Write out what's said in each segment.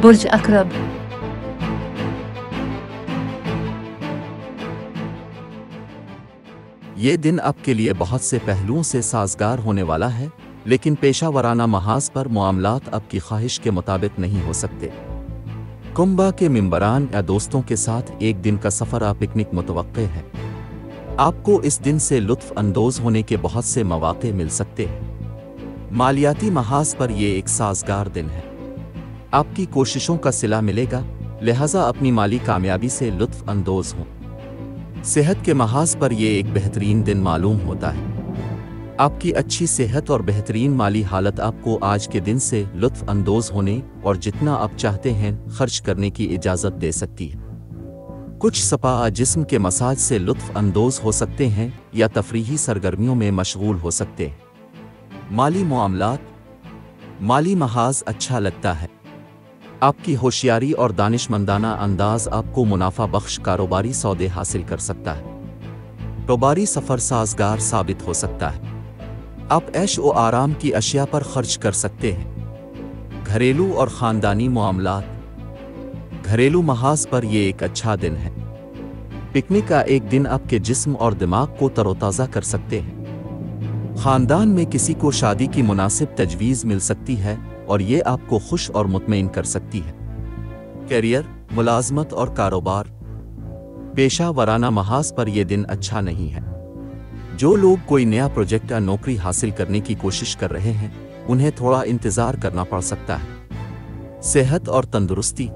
बुर्ज अकरब। ये दिन आपके लिए बहुत से पहलुओं से साजगार होने वाला है, लेकिन पेशा वराना महाज पर मामलात आपकी ख्वाहिश के मुताबिक नहीं हो सकते। कुंबा के मिंबरान या दोस्तों के साथ एक दिन का सफ़र या पिकनिक मुतवक्के है। आपको इस दिन से लुत्फ़ अंदोज़ होने के बहुत से मौक़े मिल सकते हैं। मालियाती महाज पर यह एक साजगार दिन है। आपकी कोशिशों का सिला मिलेगा, लिहाजा अपनी माली कामयाबी से लुत्फ़ अंदोज़ हों। सेहत के महाज पर यह एक बेहतरीन दिन मालूम होता है। आपकी अच्छी सेहत और बेहतरीन माली हालत आपको आज के दिन से लुत्फ़ अंदोज़ होने और जितना आप चाहते हैं खर्च करने की इजाज़त दे सकती है। कुछ सपा जिस्म के मसाज से लुत्फ़ अंदोज़ हो सकते हैं या तफरीही सरगर्मियों में मशगूल हो सकते हैं। माली मामलात, माली महाज अच्छा लगता है। आपकी होशियारी और दानिशमंदाना अंदाज आपको मुनाफा बख्श कारोबारी सौदे हासिल कर सकता है। कारोबारी सफ़र साजगार साबित हो सकता है। आप ऐश व आराम की अशिया पर खर्च कर सकते हैं। घरेलू और ख़ानदानी मामलात, घरेलू महाज पर यह एक अच्छा दिन है। पिकनिक का एक दिन आपके जिस्म और दिमाग को तरोताज़ा कर सकते हैं। ख़ानदान में किसी को शादी की मुनासिब तजवीज़ मिल सकती है और ये आपको खुश और मुतमईन कर सकती है। करियर, मुलाजमत और कारोबार, पेशा वराना महाज पर यह दिन अच्छा नहीं है। जो लोग कोई नया प्रोजेक्ट या नौकरी हासिल करने की कोशिश कर रहे हैं, उन्हें थोड़ा इंतज़ार करना पड़ सकता है। सेहत और तंदुरुस्ती,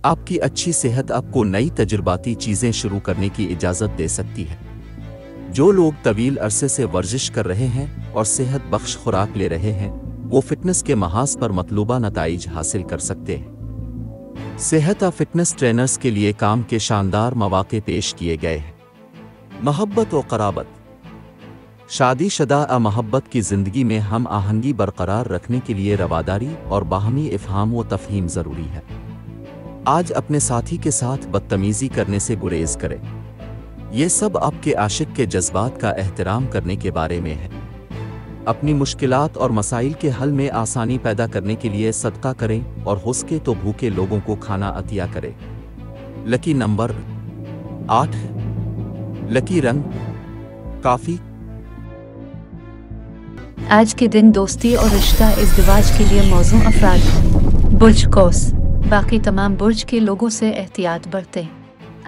आपकी अच्छी सेहत आपको नई तजुर्बाती चीज़ें शुरू करने की इजाज़त दे सकती है। जो लोग तवील अरसे से वर्जिश कर रहे हैं और सेहत बख्श खुराक ले रहे हैं, वो फिटनेस के महाज पर मतलूबा नताइज हासिल कर सकते हैं। सेहत और फिटनेस ट्रेनर्स के लिए काम के शानदार मौक़े पेश किए गए हैं। मोहब्बत और क़राबत, शादीशुदा आ मोहब्बत की ज़िंदगी में हम आहंगी बरकरार रखने के लिए रवादारी और बाहमी इफ़हाम व तफ़हीम ज़रूरी है। आज अपने साथी के साथ बदतमीज़ी करने से गुरेज़ करें। ये सब आपके आशिक के जज्बात का एहतराम करने के बारे में है। अपनी मुश्किलात और मसाइल के हल में आसानी पैदा करने के लिए सदका करें और हो सके तो भूखे लोगों को खाना अतिया करें। लकी नंबर 8, लकी रंग काफ़ी। आज के दिन दोस्ती और रिश्ता इज़्दिवाज के लिए मौजू अफराद। बुर्ज कौस, बाकी तमाम बुर्ज के लोगों से एहतियात बरतें।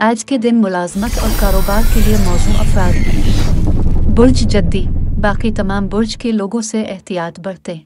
आज के दिन मुलाजमत और कारोबार के लिए मौजू अफराद। बुर्ज जद्दी, बाकी तमाम बुर्ज के लोगों से एहतियात बरतें।